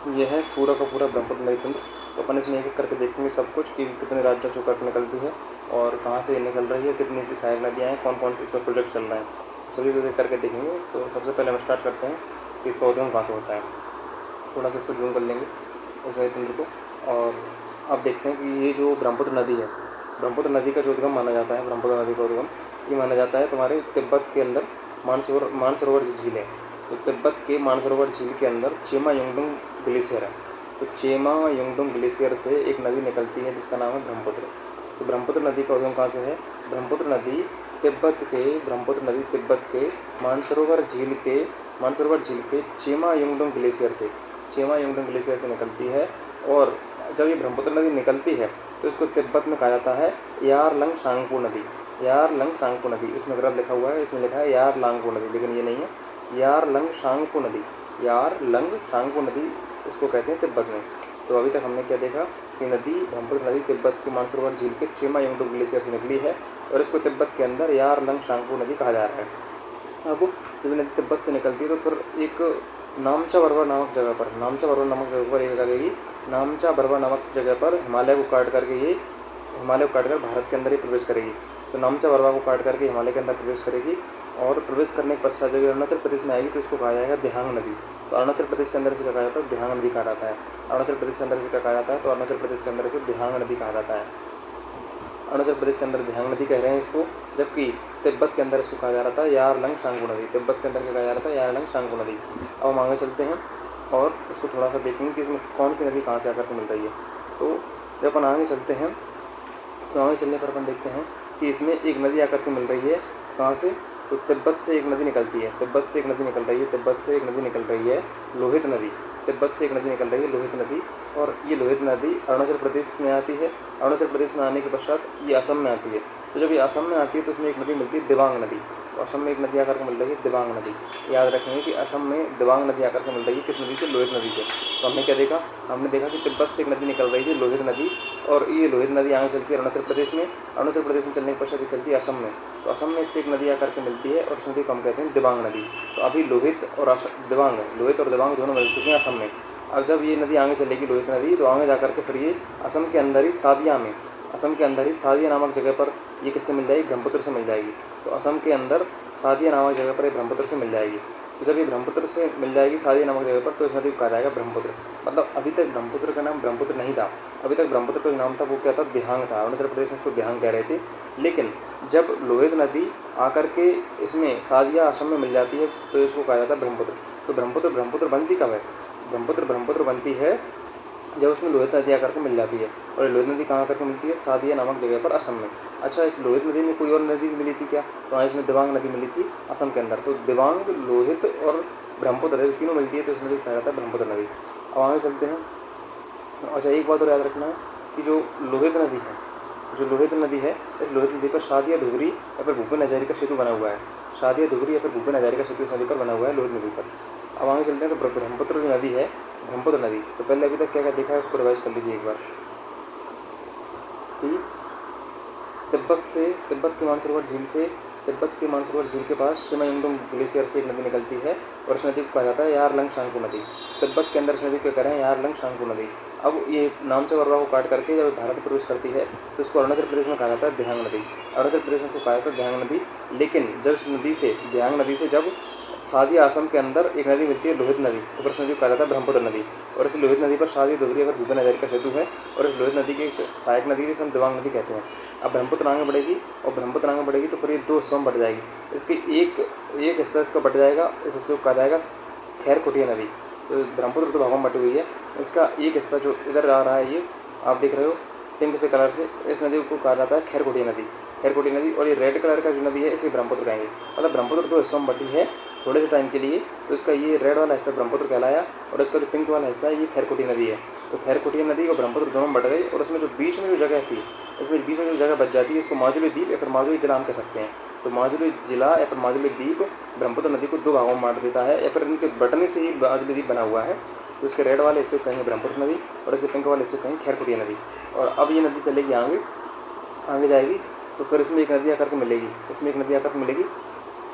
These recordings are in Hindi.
ये है पूरा का पूरा ब्रह्मपुत्र नदी तंत्र। तो अपन इसमें एक एक करके देखेंगे सब कुछ कि कितने राज्यों से होकर निकलती है और कहाँ से ये निकल रही है, कितनी इसकी सहायक नदियाँ हैं, कौन कौन से इसमें प्रोजेक्ट चल रहे हैं, सभी को एक करके देखेंगे। तो सबसे पहले हम स्टार्ट करते हैं कि इसका उद्गम कहाँ से होता है। थोड़ा सा इसको जूम कर लेंगे इस नदी तंत्र को, और अब देखते हैं कि ये जो ब्रह्मपुत्र नदी है, ब्रह्मपुत्र नदी का जो उद्गम माना जाता है, ब्रह्मपुत्र नदी का उद्गम ये माना जाता है तुम्हारे तिब्बत के अंदर मानसरोवर झील है। तो तिब्बत के मानसरोवर झील के अंदर चेमा युंगडुंग ग्लेशियर है। तो चेमा युंगडुंग ग्लेशियर से एक नदी निकलती है जिसका नाम है ब्रह्मपुत्र। तो ब्रह्मपुत्र नदी का उद्गम कहाँ से है? ब्रह्मपुत्र नदी तिब्बत के मानसरोवर झील के चेमा युंगडुंग ग्लेशियर से निकलती है। और जब ये ब्रह्मपुत्र नदी निकलती है तो इसको तिब्बत में कहा जाता है यारलंग सांगपो नदी। इसमें गलत लिखा हुआ है, इसमें लिखा है यारलांगपो नदी, लेकिन ये नहीं है, यारलंग सांगपो नदी इसको कहते हैं तिब्बत में। तो अभी तक हमने क्या देखा कि ब्रह्मपुत्र नदी तिब्बत के मानसरोवर झील के चेमा युंगडुंग ग्लेशियर से निकली है और इसको तिब्बत के अंदर यारलंग सांगपो नदी कहा जा रहा है। अब जब नदी तिब्बत से निकलती है तो फिर एक नामचा बरवा नामक जगह पर एक लगेगी। नामचा बरवा नामक जगह पर हिमालय को काट कर भारत के अंदर ही प्रवेश करेगी। तो नामचा बरवा को काट करके हिमालय के अंदर प्रवेश करेगी और प्रवेश करने के पश्चात जब अरुणाचल प्रदेश में आएगी तो इसको कहा जाएगा दिहांग नदी। तो अरुणाचल प्रदेश के अंदर इसे कहा जाता है दिहांग नदी कहा जाता है। अरुणाचल प्रदेश के अंदर इसे कहा जाता है, तो अरुणाचल प्रदेश के अंदर इसे दिहांग नदी कहा जाता है। अरुणाचल प्रदेश के अंदर दिहांग नदी कह रहे हैं इसको, जबकि तिब्बत के अंदर इसको कहा जा रहा था यारलंग सांगपो नदी। तिब्बत के अंदर क्या कहा जा रहा था? यारलंग सांगपो नदी। अब हम आगे चलते हैं और इसको थोड़ा सा देखेंगे कि इसमें कौन सी नदी कहाँ से आकर के मिल रही है। तो जब अपन आगे चलते हैं तो आगे चलने पर अपन देखते हैं कि इसमें एक नदी आकर के मिल रही है। कहाँ से? तो तिब्बत से एक नदी निकल रही है लोहित नदी। तिब्बत से एक नदी निकल रही है लोहित नदी, और ये लोहित नदी अरुणाचल प्रदेश में आती है। अरुणाचल प्रदेश में आने के पश्चात ये असम में आती है। तो जब ये असम में आती है तो उसमें एक नदी मिलती है दिबांग नदी। तो असम में एक नदी आकर के मिल रही है दिबांग नदी। याद रखेंगे कि असम में दिबांग नदी आकर के मिल रही है किस नदी से? लोहित नदी से। तो हमने क्या देखा? हमने देखा कि तिब्बत से एक नदी निकल रही थी लोहित नदी, और ये लोहित नदी आगे चलती है अरुणाचल प्रदेश में चलने के पश्चात चलती है असम में। तो असम में इससे एक नदी आकर के मिलती है और उस नदी को हम कहते हैं दिबांग नदी। तो अभी लोहित और दिबांग दोनों मिल चुके हैं असम में। अब जब ये नदी आगे चलेगी लोहित नदी, तो आगे जाकर के फिर ये असम के अंदर ही सादिया नामक जगह पर ये किससे मिल जाएगी? ब्रह्मपुत्र से मिल जाएगी। तो असम के अंदर सादिया नामक जगह पर ये ब्रह्मपुत्र से मिल जाएगी। तो जब ये ब्रह्मपुत्र से मिल जाएगी सादिया नामक जगह पर, तो इस नदी को कहा जाएगा ब्रह्मपुत्र। मतलब अभी तक ब्रह्मपुत्र का नाम ब्रह्मपुत्र नहीं था, अभी तक ब्रह्मपुत्र का जो नाम था वो क्या था? दिहांग था। अरुणाचल प्रदेश में इसको दिहांग कह रहे थे। लेकिन जब लोहित नदी आकर के इसमें सादिया असम में मिल जाती है तो इसको कहा जाता है ब्रह्मपुत्र। तो ब्रह्मपुत्र बनती कब है? ब्रह्मपुत्र बनती है जब उसमें लोहित नदी आकर के मिल जाती है। और लोहित नदी कहाँ आकर के मिलती है? सादिया नामक जगह पर असम में। अच्छा, इस लोहित नदी में कोई और नदी भी मिली थी क्या? तो हाँ, इसमें दिबांग नदी मिली थी असम के अंदर। तो दिबांग, लोहित और ब्रह्मपुत्र तीनों मिलती है तो इस नदी को कहा जाता है ब्रह्मपुत्र नदी। अब आगे चलते हैं। अच्छा, एक बात और याद रखना है कि जो लोहित नदी है इस लोहित नदी पर शादिया धुबरी या फिर भूपेन हजारिका सेतु बना हुआ है। इस नदी पर बना हुआ है लोहित नदी पर। अब आगे चलते हैं। तो ब्रह्मपुत्र जो नदी है, ब्रह्मपुत्र नदी, तो पहले अभी तक क्या क्या देखा है उसको रिवाइज कर लीजिए एक बार। कि तिब्बत के मानसरोवर झील के पास चेमा युंगडुंग ग्लेशियर से एक नदी निकलती है और इस नदी को कहा जाता है यारलंग सांगपो नदी। तिब्बत के अंदर इस नदी को कह रहे हैं यारलंग सांगपो नदी। अब ये नामचा बरवा को काट करके जब भारत प्रवेश करती है तो इसको अरुणाचल प्रदेश में कहा जाता है दिहांग नदी। अरुणाचल प्रदेश में इसको कहा जाता है दिहांग नदी। लेकिन जब इस नदी से, दिहांग नदी से जब सादिया असम के अंदर एक नदी मिलती है लोहित नदी, तो फिर इस नदी को कहा जाता है ब्रह्मपुत्र नदी। और इस लोहित नदी पर शादिया धुबरी अगर भूपेन हजारिका सेतु है, और इस लोहित नदी की एक सहायक नदी जिसे हम दिबांग नदी कहते हैं। अब ब्रह्मपुत्र आगे बढ़ेगी तो फिर ये दो हिस्सों में बढ़ जाएगी। इसके एक हिस्सा इसका बढ़ जाएगा, इस हिस्से को कहा जाएगा खैरकुटिया नदी। तो ब्रह्मपुत्र तो भागों में बटी हुई है, इसका एक हिस्सा जो इधर आ रहा है, ये आप देख रहे हो पिंक से कलर से, इस नदी को कहा जाता है खैरकुटिया नदी। और ये रेड कलर का जो नदी है इसे ब्रह्मपुत्र कहेंगे। मतलब ब्रह्मपुत्र दो हिस्सों में बटी है थोड़े से टाइम के लिए, तो इसका ये रेड वाला हिस्सा ब्रह्मपुत्र कहलाया और इसका जो पिंक वाला हिस्सा है ये खैरकुटिया नदी है। तो खैरकुटिया नदी और ब्रह्मपुत्र दोनों बढ़ गई, और उसमें जो बीच में जो जगह थी, इसमें बीच में जो जगह बच जाती है इसको माजुली द्वीप या फिर माजुली जिला हम कह सकते हैं। तो माजुली जिला या फिर माजुली द्वीप ब्रह्मपुत्र नदी को दो भागों में बांट देता है, या फिर इनके बटने से ही माजुली द्वीप बना हुआ है। तो इसके रेड वाले हिस्से कहेंगे ब्रह्मपुत्र नदी और इसके पिंक वाले हिस्से कहेंगे खैरकुटिया नदी। और अब ये नदी चलेगी आगे जाएगी तो फिर इसमें एक नदी आकर के मिलेगी,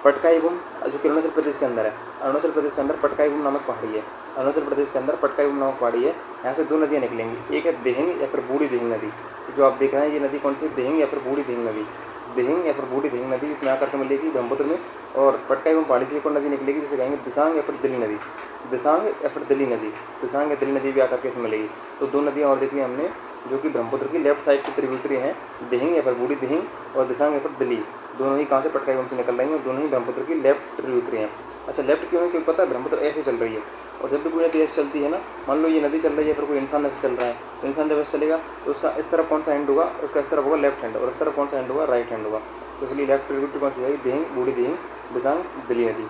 पटकाईबुम जो कि अरुणाचल प्रदेश के अंदर है, अरुणाचल प्रदेश के अंदर पटकाईबुम नामक पहाड़ी है, अरुणाचल प्रदेश के अंदर पटकाईबुम नामक पहाड़ी है। यहाँ से दो नदियाँ निकलेंगी, एक है देहिंग या फिर बूढ़ी देहिंग नदी। जो आप देख रहे हैं ये नदी कौन सी, देहिंग या फिर बूढ़ी देहिंग नदी, देहिंग या फिर बूढ़ी देहिंग नदी इसमें आकर के मिलेगी ब्रह्मपुत्र में। और पटकाईबुम पहाड़ी से एक और नदी निकलेगी जिसे कहेंगे दिसांग या फिर दिल्ली नदी, दिसांग या फिर दिल्ली नदी, दिसांग या दिल्ली नदी भी आकर के इसमें मिलेगी। तो दो नदियाँ और देख ली हमने जो कि ब्रह्मपुत्र की लेफ्ट साइड की ट्रिब्यूटरी हैं, देहिंग या फिर बूढ़ी देहिंग और दिसांग या फिर दिल्ली, दोनों ही कहाँ से, पटकाईबुम से निकल रही हैं और दोनों ही ब्रह्मपुत्र की लेफ्ट ट्रिब्यूटरी हैं। अच्छा, लेफ्ट क्यों है, क्योंकि पता है ब्रह्मपुत्र ऐसे चल रही है, और जब भी कोई नदी ऐसे चलती है ना, मान लो ये नदी चल रही है फिर कोई इंसान ऐसे चल रहा है, तो इंसान जब ऐसे चलेगा तो उसका इस तरफ कौन सा हैंड होगा, उसका इस तरफ होगा लेफ्ट हैंड, और इस तरफ कौन सा हैंड होगा, राइट हैंड होगा। तो इसलिए लेफ्ट ट्रिब्यूटरी कौन सी जाएगी, देहिंग, बूढ़ी देहिंग, दिसांग, दिल्ली नदी।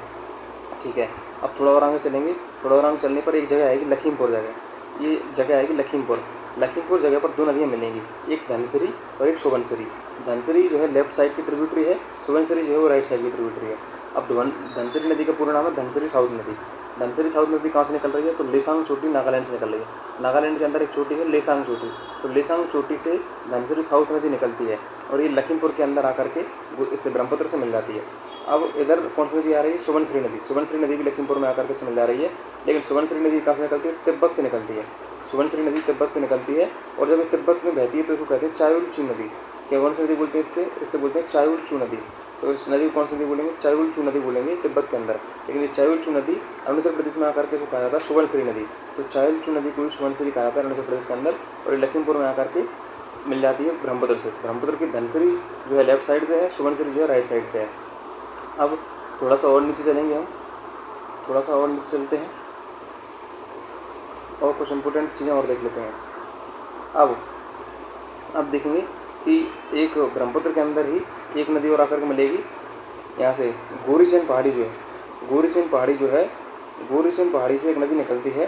ठीक है, अब थोड़ा और आगे चलेंगे, थोड़ा और आगे चलने पर एक जगह आएगी लखीमपुर जगह, ये जगह आएगी लखीमपुर। लखीमपुर जगह पर दो नदियाँ मिलेंगी, एक धनसिरी और एक सुबनसिरी। धनसिरी जो है लेफ्ट साइड की ट्रिब्यूटरी है, सुबनसिरी जो है वो राइट साइड की ट्रिब्यूटरी है। अब धनसिरी नदी का पूरा नाम है धनसिरी साउथ नदी। धनसिरी साउथ नदी कहाँ से निकल रही है, तो लेसांग चोटी नागालैंड से निकल रही है। नागालैंड के अंदर एक चोटी है लेसांग चोटी, तो लेसांग चोटी से धनसिरी साउथ नदी निकलती है और ये लखीमपुर के अंदर आकर के इससे ब्रह्मपुत्र से मिल जाती है। अब इधर कौन सी नदी आ रही है, सुबनसिरी नदी। सुबनसिरी नदी भी लखीमपुर में आकर के से मिल जा रही है, लेकिन सुबनसिरी नदी कहाँ से निकलती है, तिब्बत से निकलती है। सुबनसिरी नदी तिब्बत से निकलती है और जब ये तिब्बत में बहती है तो इसको कहते हैं चायुलचू नदी। क्या कौन सी नदी बोलते हैं, इससे बोलते हैं चायुलचू नदी। तो इस नदी को कौन सी नदी बोलेंगे, चायुलचू नदी बोलेंगे तिब्बत के अंदर। लेकिन ये चायुलचू नदी अरुणाचल प्रदेश में आकर के इसको कहा जाता है सुबनसिरी नदी। तो चायुलचू नदी को सुबनसिरी कहा जाता है अरुणाचल प्रदेश के अंदर, और ये लखीमपुर में आकर के मिल जाती है ब्रह्मपुत्र से। ब्रह्मपुत्र की धनसिरी जो है लेफ्ट साइड से है, सुबनसिरी जो है राइट साइड से है। अब थोड़ा सा और नीचे चलेंगे हम, थोड़ा सा और नीचे चलते हैं और कुछ इंपॉर्टेंट चीज़ें और देख लेते हैं। अब देखेंगे कि एक ब्रह्मपुत्र के अंदर ही एक नदी और आकर के मिलेगी, यहाँ से गोरीचंद पहाड़ी जो है, गोरीचंद पहाड़ी जो है, गोरीचंद पहाड़ी से एक नदी निकलती है,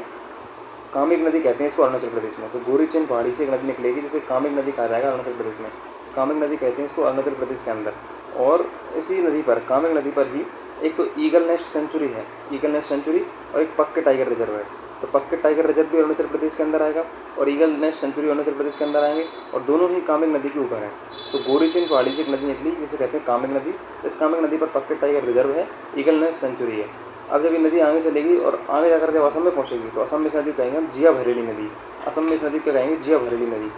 कामेक नदी कहते हैं इसको अरुणाचल प्रदेश में। तो गोरीचंद पहाड़ी से एक नदी निकलेगी जिसे कामेक नदी कहा जाएगा अरुणाचल प्रदेश में, कामेक नदी कहते हैं इसको अरुणाचल प्रदेश के अंदर। और इसी नदी पर, कामेक नदी पर ही एक तो ईगल नेस्ट सेंचुरी है, ईगल नेस्ट सेंचुरी, और एक पक्के टाइगर रिजर्व है। तो पक्के टाइगर रिजर्व भी अरुणाचल प्रदेश के अंदर आएगा और eagle nest century Arunachal Pradesh के अंदर आएंगे, और दोनों ही कामेक नदी के ऊपर हैं। तो गोरीचंद पहाड़ी से एक नदी निकली जिसे कहते हैं कामेक नदी। इस कामेक नदी पर पक्के टाइगर रिजर्व है, ईगल नेस्ट सेंचुरी है। अब जब ये नदी आगे चलेगी और आगे जाकर जब असम में पहुँचेगी तो असम में इस नदी को कहेंगे हम जिया भरेली नदी। असम में इस नदी को कहेंगे जिया भरेली नदी।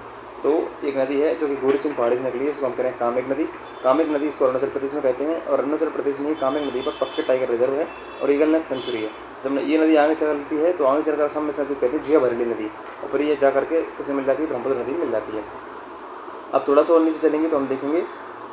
तो एक नदी है जो कि गोरीचंद पहाड़ी से निकली है, इसको हम कह रहे हैं कामेक नदी। कामेक नदी इसको अरुणाचल प्रदेश में कहते हैं, और अरुणाचल प्रदेश में ही कामेक नदी पर पक्के टाइगर रिजर्व है और ईगल नेस्ट सेंचुरी है। जब ये नदी आगे चलती है तो आगे चलकर असम में इस नदी को कहते हैं जिया भरेली नदी, और फिर ये जा करके इसे मिल जाती है ब्रह्मपुत्र नदी मिल जाती है। अब थोड़ा सा और नीचे चलेंगे तो हम देखेंगे,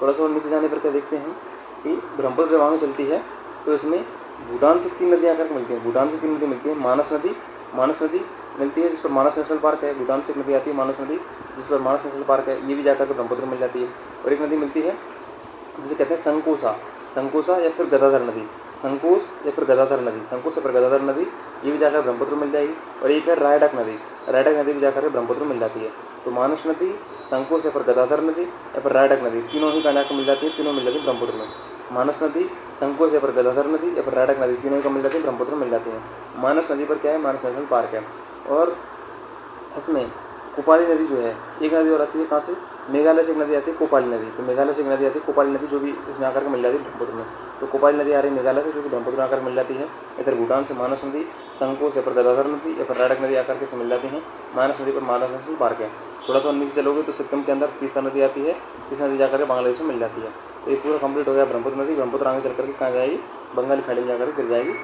थोड़ा सा और नीचे जाने पर क्या देखते हैं कि ब्रह्मपुत्र जब आगे चलती है तो इसमें भूटान से तीन नदियाँ आकर मिलती हैं। भूटान से तीन नदी मिलती है, मानस नदी मिलती है जिस पर मानस नेशनल पार्क है। भूटान से एक नदी आती है मानस नदी जिस पर मानस नेशनल पार्क है, ये भी जाकर के ब्रह्मपुत्र में मिल जाती है। और एक नदी मिलती है जिसे कहते हैं संकोसा या फिर गदाधर नदी, संकोस या फिर गदाधर नदी, संकोस या फिर गदाधर नदी, ये भी जाकर ब्रह्मपुत्र में मिल जाएगी। और एक है रायडक नदी भी जाकर ब्रह्मपुत्र में मिल जाती है। तो मानस नदी, संकोस या फिर गदाधर नदी या फिर रायडक नदी, तीनों ही कहाँ मिल जाती है, तीनों मिल जाती है ब्रह्मपुत्र में। मानस नदी, संकोस या फिर गदाधर नदी या फिर रायडक नदी, तीनों ही को मिल जाती है ब्रह्मपुत्र में मिल जाती है। मानस नदी पर क्या है, मानस नेशनल पार्क है। और इसमें कोपाली नदी जो है, एक नदी और आती है कहाँ से, मेघालय से एक नदी आती है कोपाली नदी। तो मेघालय से एक नदी आती है कोपाली नदी जो भी इसमें आकर के मिल जाती है ब्रह्मपुत्र में। तो कोपाली नदी आ रही है मेघालय से जो कि ब्रह्मपुत्र में आकर मिल जाती है। इधर भूटान से मानस नदी, संकोस या फिर गदाधर नदी या फिर रायडक नदी आकर के से मिल जाती हैं। मानस नदी पर मानस नेशनल पार्क है। थोड़ा सा नीचे चलोगे तो सिक्किम के अंदर तीसरा नदी आती है, तीसरा नदी जाकर के बांग्लादेश में मिल जाती है। तो ये पूरा कंप्लीट हो गया ब्रह्मपुत्र नदी। ब्रह्मपुत्र आगे चल करके कहाँ जाएगी, बंगाल खाड़ी में जाकर गिर जाएगी।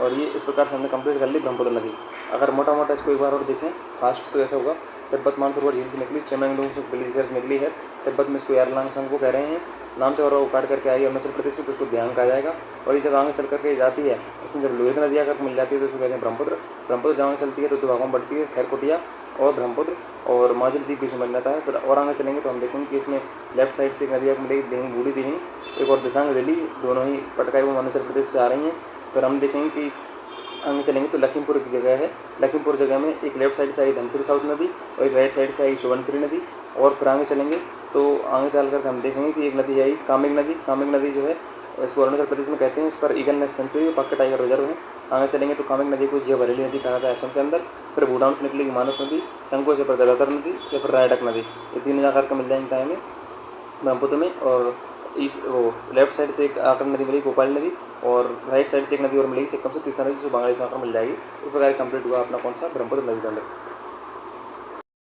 और ये इस प्रकार से हमने कंप्लीट कर ली ब्रह्मपुत्र नदी। अगर मोटा मोटा इसको एक बार और देखें फास्ट तो ऐसा होगा, तिब्बत मानसरोवर झील से निकली, चेमेंगडोंग से ग्लेशियर से निकली है, तिब्बत में इसको यारलांगसंग को कह रहे हैं, नाम से और वो काट करके आई अरुणाचल प्रदेश में तो उसको ध्यान कहा जाएगा। और ये जब आगे चल करके जाती है इसमें जब लोहित नदी आकर मिल जाती है तो उसको कहते हैं ब्रह्मपुत्र। ब्रह्मपुत्र जब आगे चलती है तो दो भागों में बढ़ती है, खैरकोटिया और ब्रह्मपुत्र, और माजुली द्वीप बीच में बन जाता है। फिर और आगे चलेंगे तो हम देखेंगे कि इसमें लेफ्ट साइड से एक नदी मिलेगी देहिंग, बूढ़ी देहिंग, एक और दिसांग दिल्ली, दोनों ही पटकाईबुम अरुणाचल प्रदेश से आ रही हैं। फिर हम देखेंगे कि आगे चलेंगे तो लखीमपुर की जगह है, लखीमपुर जगह में एक लेफ्ट साइड से आई धनसिरी साउथ नदी और एक राइट साइड से आई सुबनसिरी नदी। और फिर आगे चलेंगे तो आगे चल कर हम देखेंगे कि एक नदी आई कामेक नदी। कामेक नदी जो है इसको अरुणाचल प्रदेश में कहते हैं, इस पर ईगल नेस्ट सेंचुरी और पक्के टाइगर रिजर्व है। आगे चलेंगे तो कामेक नदी को जिया भरेली नदी कहा जाता है असम के अंदर। फिर भूटान से निकलेगी मानस नदी, संकोस या फिर गदाधर नदी या फिर रायडक नदी, ये तीनों जाकर के मिल जाएंगे हमें ब्रह्मपुत्र में। और इस वो लेफ्ट साइड से एक आकर नदी मिलेगी गोपाली नदी, और राइट साइड से एक नदी और मिलेगी, से कम से तीसरा नदी जो बांग्लादेश में आकर मिल जाएगी। इस प्रकार कंप्लीट हुआ अपना कौन सा ब्रह्मपुत्र नदी का।